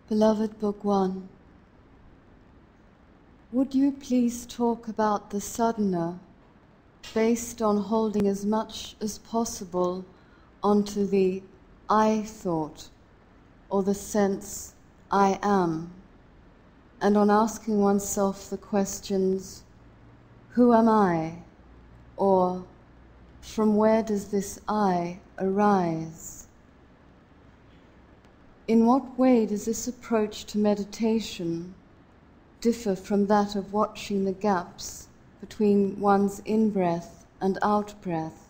Beloved Bhagwan, would you please talk about the sadhana based on holding as much as possible onto the I thought or the sense I am, and on asking oneself the questions, who am I? Or from where does this I arise? In what way does this approach to meditation differ from that of watching the gaps between one's in-breath and out-breath?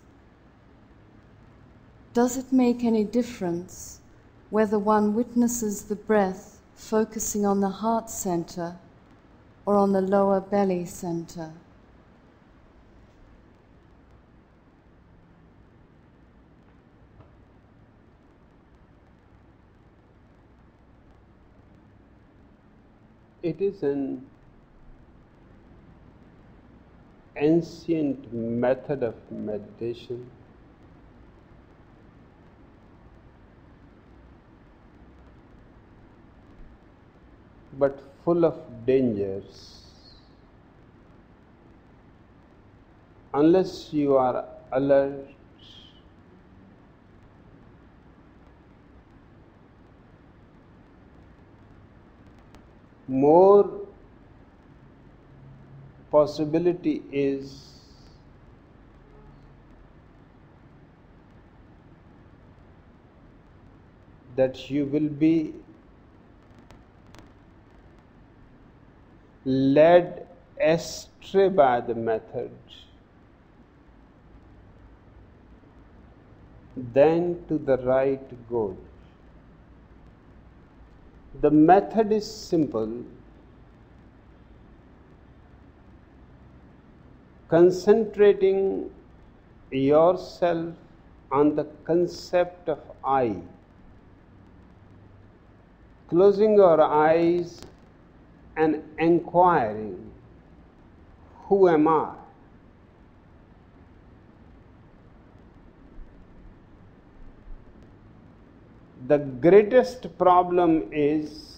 Does it make any difference whether one witnesses the breath focusing on the heart center or on the lower belly center? It is an ancient method of meditation but full of dangers unless you are alert, more possibility is that you will be led astray by the method than to the right goal. The method is simple. Concentrating yourself on the concept of I, closing your eyes and inquiring, who am I? The greatest problem is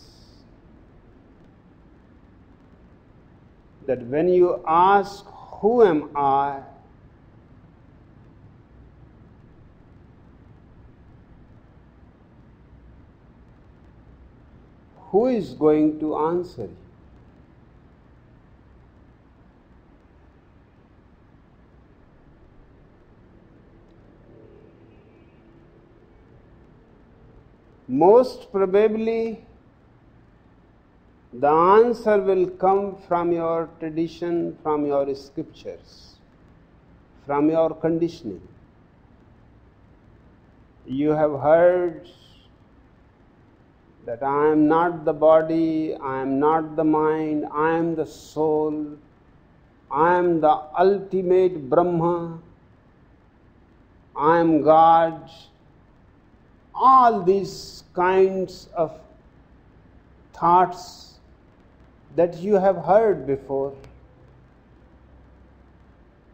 that when you ask, who am I? Who is going to answer you? Most probably, the answer will come from your tradition, from your scriptures, from your conditioning. You have heard that I am not the body, I am not the mind, I am the soul, I am the ultimate Brahma, I am God. All these kinds of thoughts that you have heard before.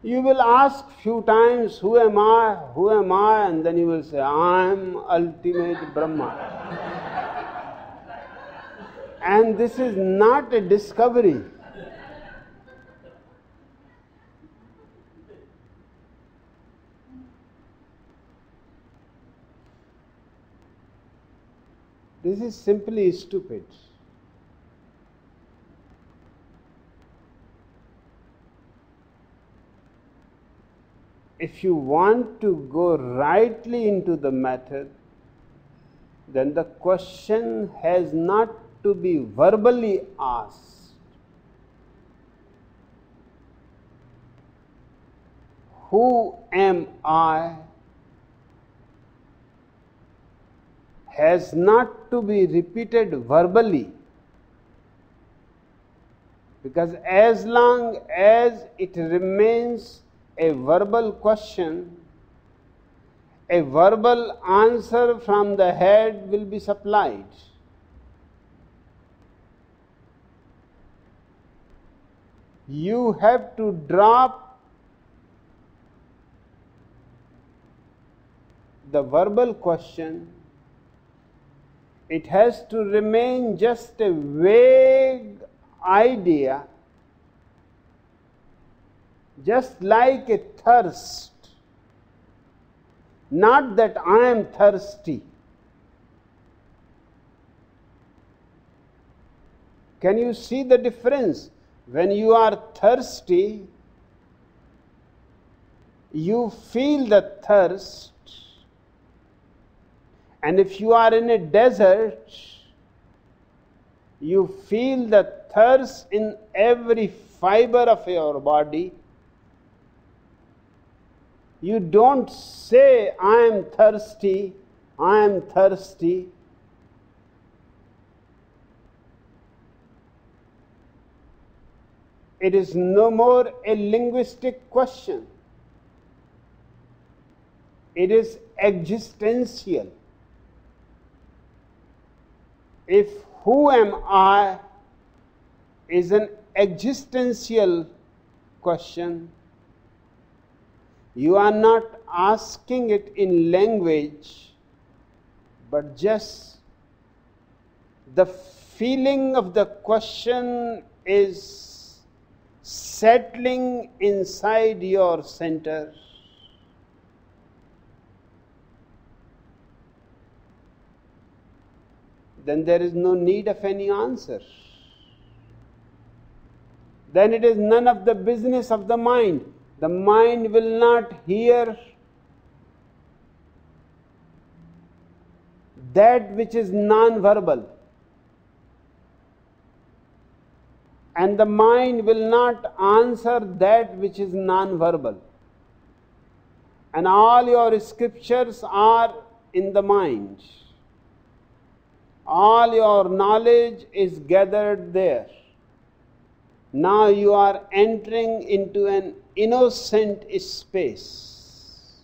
You will ask few times, who am I? Who am I? And then you will say, I am ultimate Brahma. And this is not a discovery. This is simply stupid. If you want to go rightly into the method, then the question has not to be verbally asked. Who am I? Has not to be repeated verbally, because as long as it remains a verbal question, a verbal answer from the head will be supplied. You have to drop the verbal question It has to remain just a vague idea, just like a thirst. Not that I am thirsty. Can you see the difference? When you are thirsty, you feel the thirst. And if you are in a desert, you feel the thirst in every fiber of your body. You don't say, I am thirsty, I am thirsty. It is no more a linguistic question. It is existential. If who am I is an existential question, you are not asking it in language, but just the feeling of the question is settling inside your center. Then there is no need of any answer. Then it is none of the business of the mind. The mind will not hear that which is non-verbal. And the mind will not answer that which is non-verbal. And all your scriptures are in the mind. All your knowledge is gathered there. Now you are entering into an innocent space.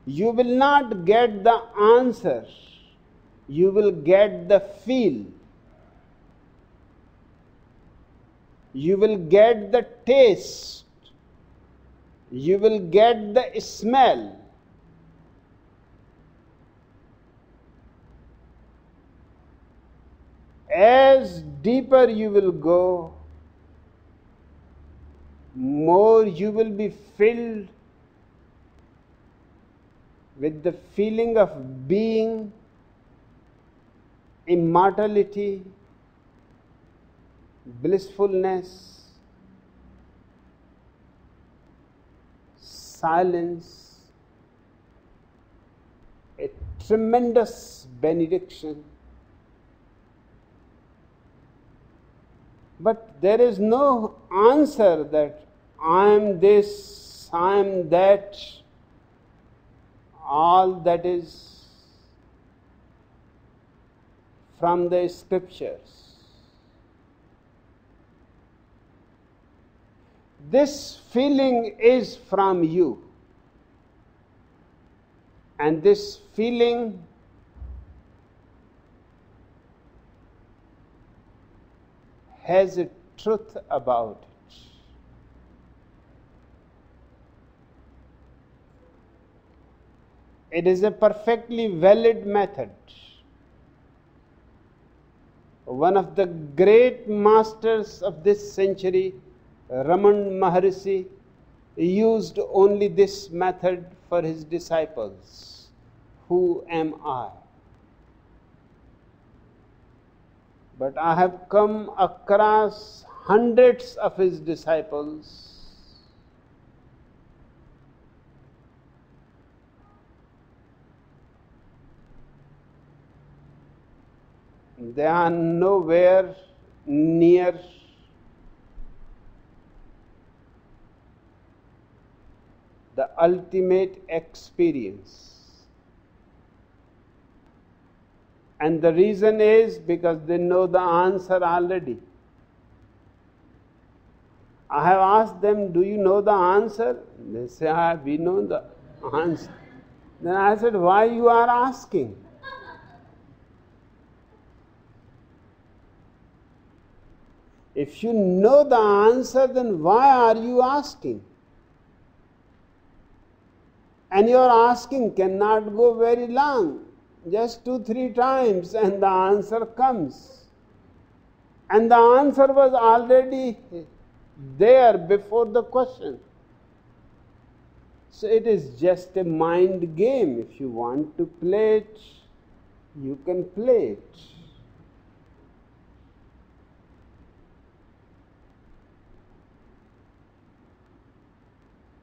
You will not get the answer. You will get the feel. You will get the taste. You will get the smell. As deeper you will go, more you will be filled with the feeling of being, immortality, blissfulness, silence, a tremendous benediction. But there is no answer that I am this, I am that, all that is from the scriptures. This feeling is from you. And this feeling has a truth about it. It is a perfectly valid method. One of the great masters of this century, Ramana Maharshi, used only this method for his disciples. Who am I? But I have come across hundreds of his disciples they are nowhere near the ultimate experience. And the reason is because they know the answer already. I have asked them, do you know the answer? They say, we know the answer. Then I said, why you are asking? If you know the answer, then why are you asking? And your asking cannot go very long, just 2-3 times, and the answer comes. And the answer was already there before the question. So it is just a mind game. If you want to play it, you can play it.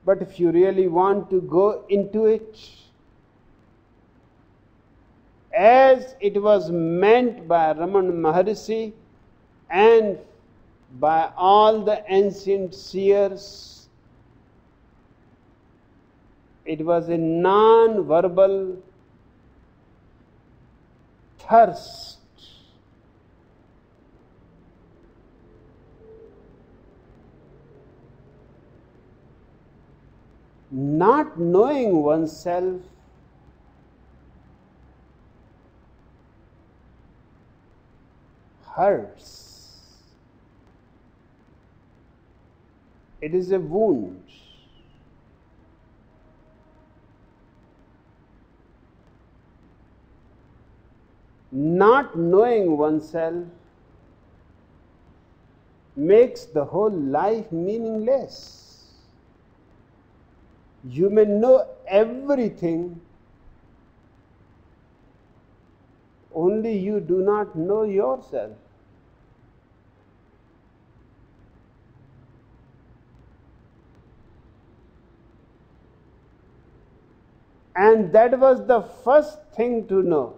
But if you really want to go into it, as it was meant by Ramana Maharshi and by all the ancient seers, it was a non-verbal thirst. Not knowing oneself hurts. It is a wound. Not knowing oneself makes the whole life meaningless. You may know everything, only you do not know yourself. And that was the first thing to know.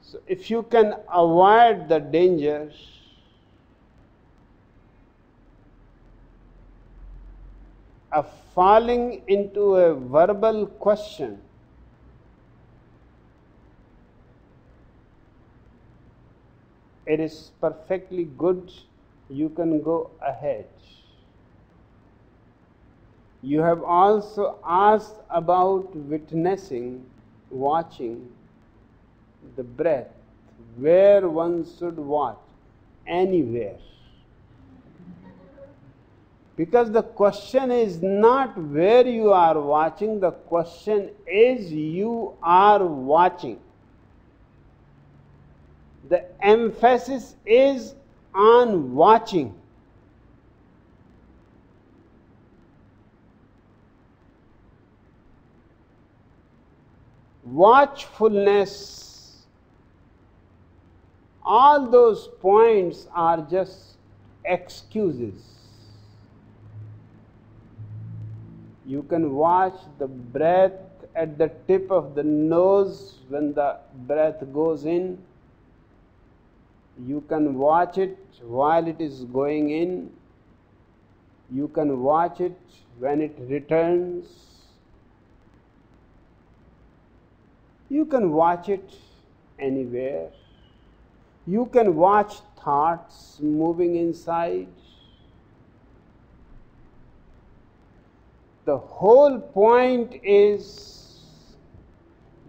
So if you can avoid the dangers, of falling into a verbal question, it is perfectly good. You can go ahead. You have also asked about witnessing, watching the breath, where one should watch. Anywhere. Because the question is not where you are watching, the question is you are watching. The emphasis is on watching. Watchfulness, all those points are just excuses. You can watch the breath at the tip of the nose when the breath goes in. You can watch it while it is going in. You can watch it when it returns. You can watch it anywhere. You can watch thoughts moving inside. The whole point is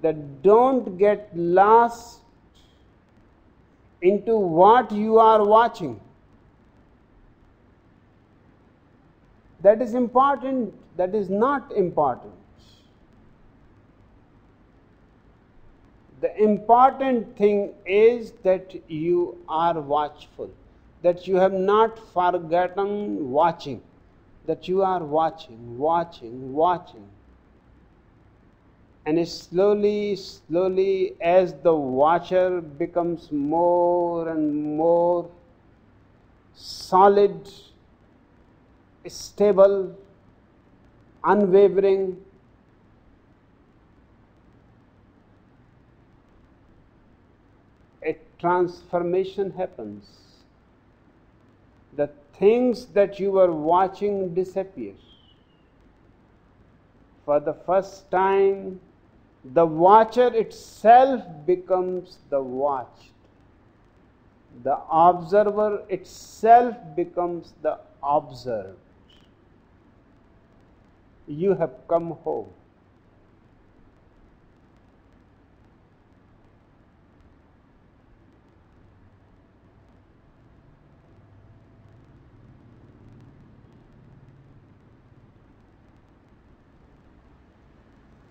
that don't get lost into what you are watching. That is important, that is not important. The important thing is that you are watchful, that you have not forgotten watching, that you are watching, watching, watching. And slowly, slowly, as the watcher becomes more and more solid, stable, unwavering, a transformation happens. The things that you were watching disappear. For the first time, the watcher itself becomes the watched. The observer itself becomes the observed. You have come home.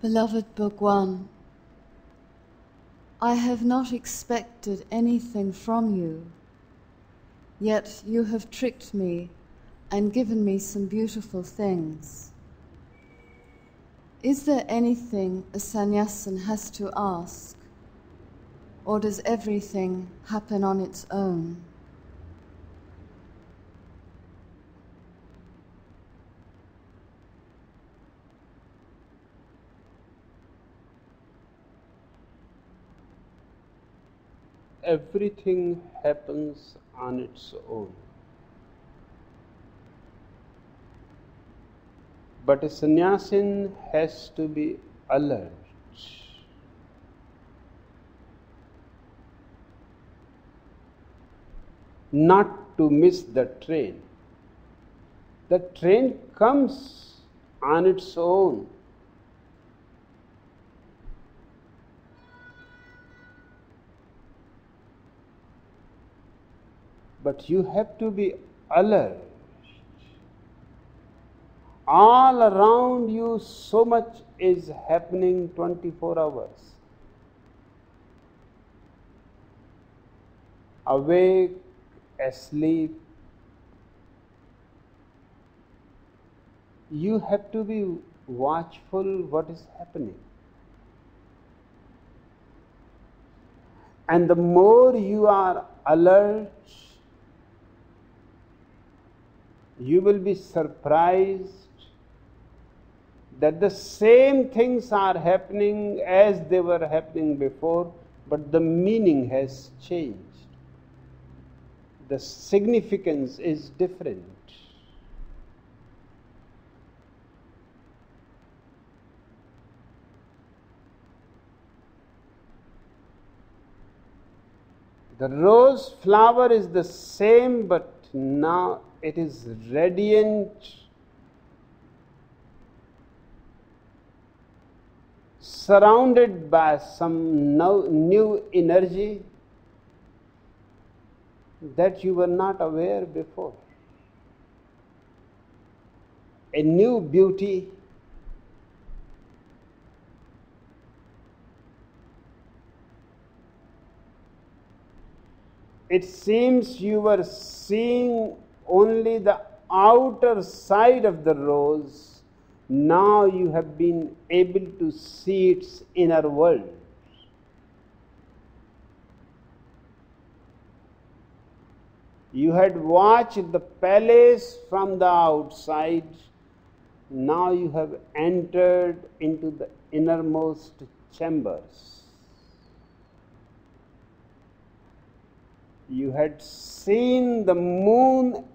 Beloved Bhagwan, I have not expected anything from you, yet you have tricked me and given me some beautiful things. Is there anything a sannyasin has to ask, or does everything happen on its own? Everything happens on its own. But a sannyasin has to be alert. Not to miss the train. The train comes on its own. But you have to be alert. All around you, so much is happening 24 hours. Awake, asleep. You have to be watchful what is happening. And the more you are alert, you will be surprised that the same things are happening as they were happening before, but the meaning has changed. The significance is different. The rose flower is the same, but now it is radiant, surrounded by some new energy that you were not aware before. A new beauty. It seems you were seeing only the outer side of the rose. Now you have been able to see its inner world. You had watched the palace from the outside. Now you have entered into the innermost chambers. You had seen the moon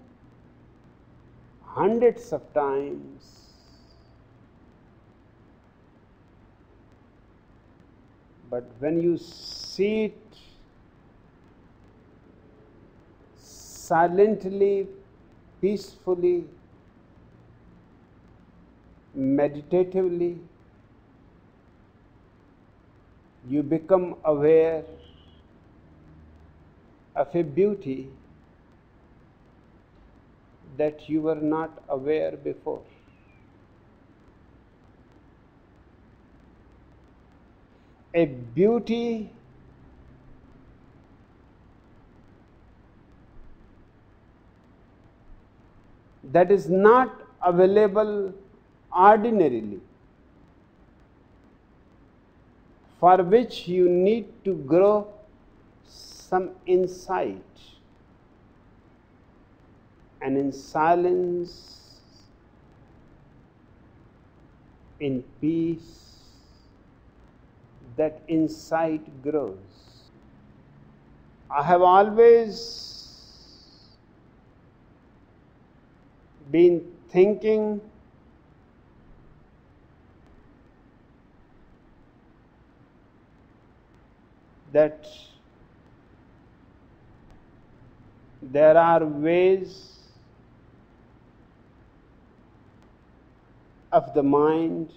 hundreds of times. But when you see it silently, peacefully, meditatively, you become aware of a beauty that you were not aware before. A beauty that is not available ordinarily, for which you need to grow some insight, and in silence, in peace, that insight grows. I have always been thinking that there are ways of the mind,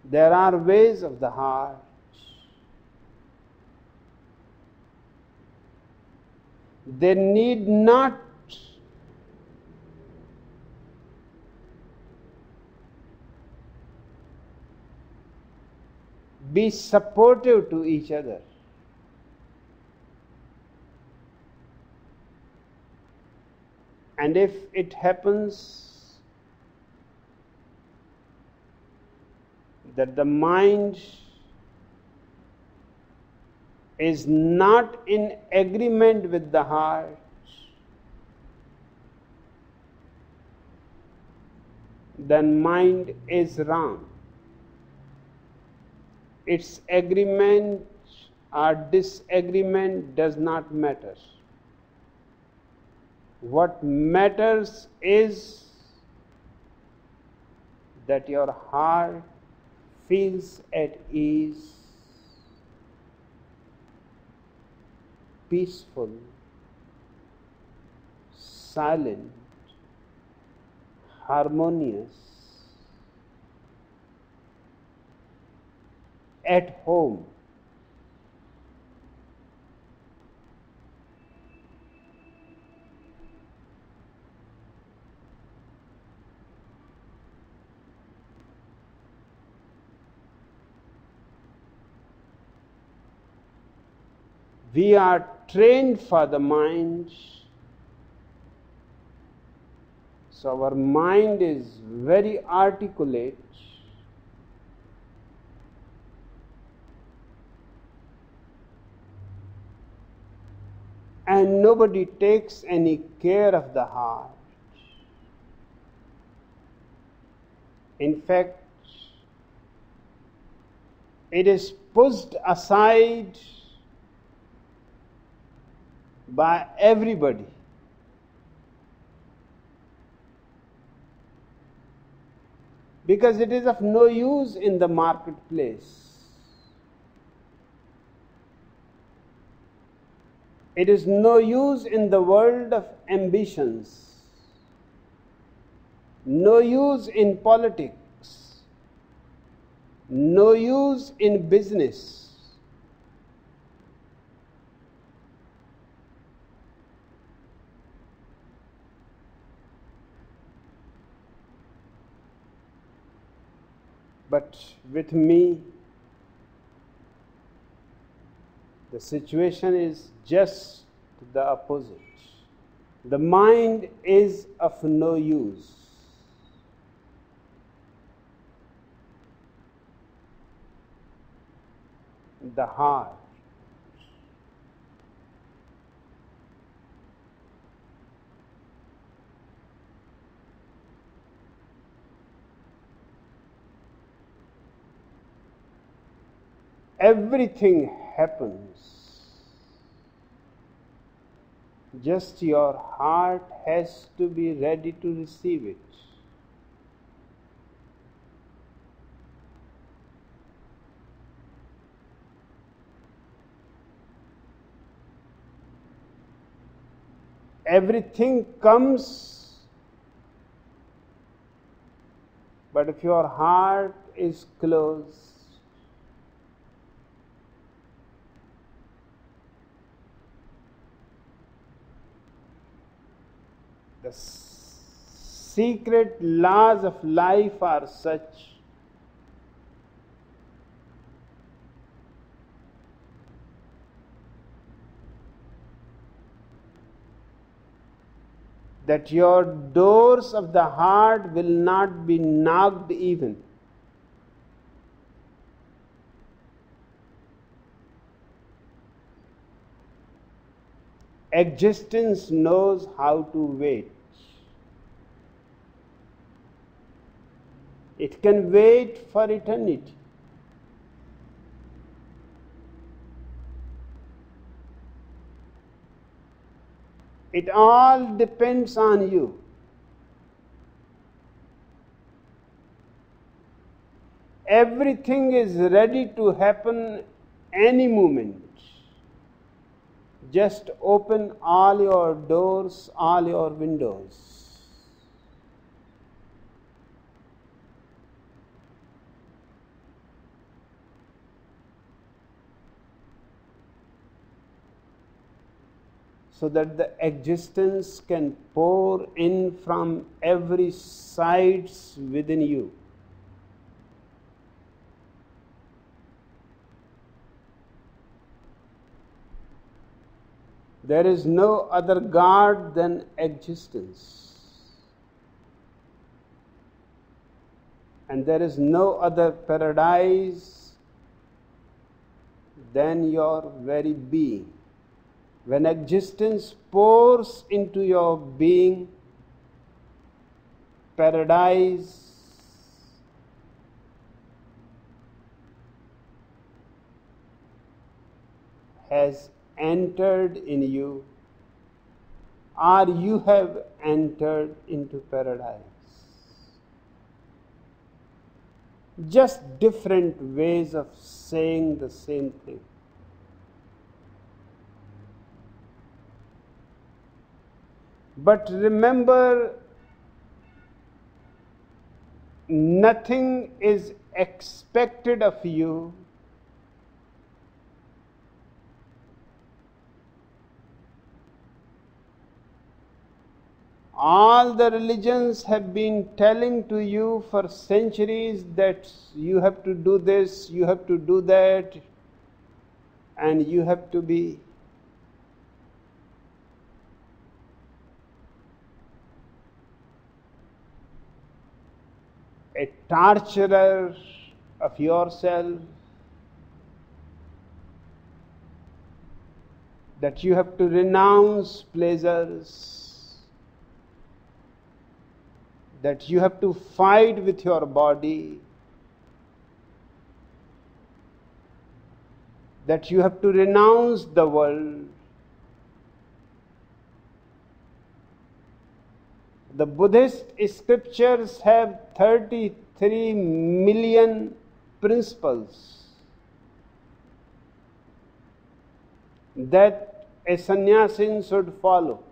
there are ways of the heart, they need not be supportive to each other. And if it happens that the mind is not in agreement with the heart, then mind is wrong. Its agreement or disagreement does not matter. What matters is that your heart feels at ease, peaceful, silent, harmonious, at home. We are trained for the mind, so our mind is very articulate, and nobody takes any care of the heart. In fact, it is pushed aside by everybody. Because it is of no use in the marketplace. It is no use in the world of ambitions, no use in politics, no use in business. But with me, the situation is just the opposite. The mind is of no use. The heart. Everything happens. Just your heart has to be ready to receive it. Everything comes, but if your heart is closed, the secret laws of life are such that your doors of the heart will not be knocked even. Existence knows how to wait. It can wait for eternity. It all depends on you. Everything is ready to happen any moment. Just open all your doors, all your windows. So that the existence can pour in from every side within you. There is no other God than existence. And there is no other paradise than your very being. When existence pours into your being, paradise has entered in you, or you have entered into paradise. Just different ways of saying the same thing. But remember, nothing is expected of you all the religions have been telling to you for centuries that you have to do this, you have to do that, and you have to be a torturer of yourself, that you have to renounce pleasures, that you have to fight with your body, that you have to renounce the world. The Buddhist scriptures have 33 million principles that a sannyasin should follow.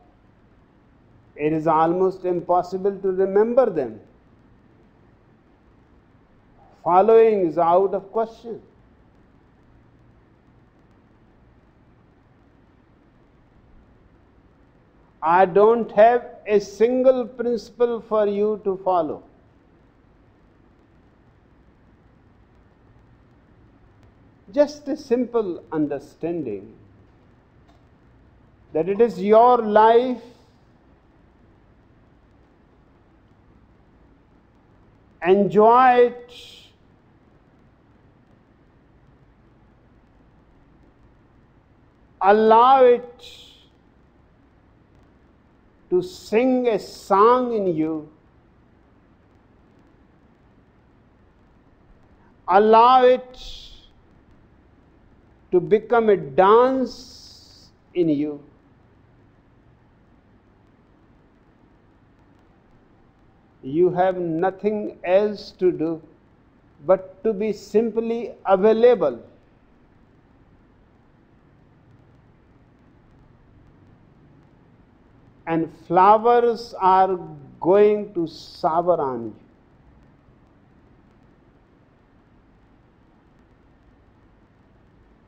It is almost impossible to remember them. Following is out of question. I don't have a single principle for you to follow. Just a simple understanding that it is your life, enjoy it, allow it to sing a song in you, allow it to become a dance in you. You have nothing else to do but to be simply available. And flowers are going to shower on you.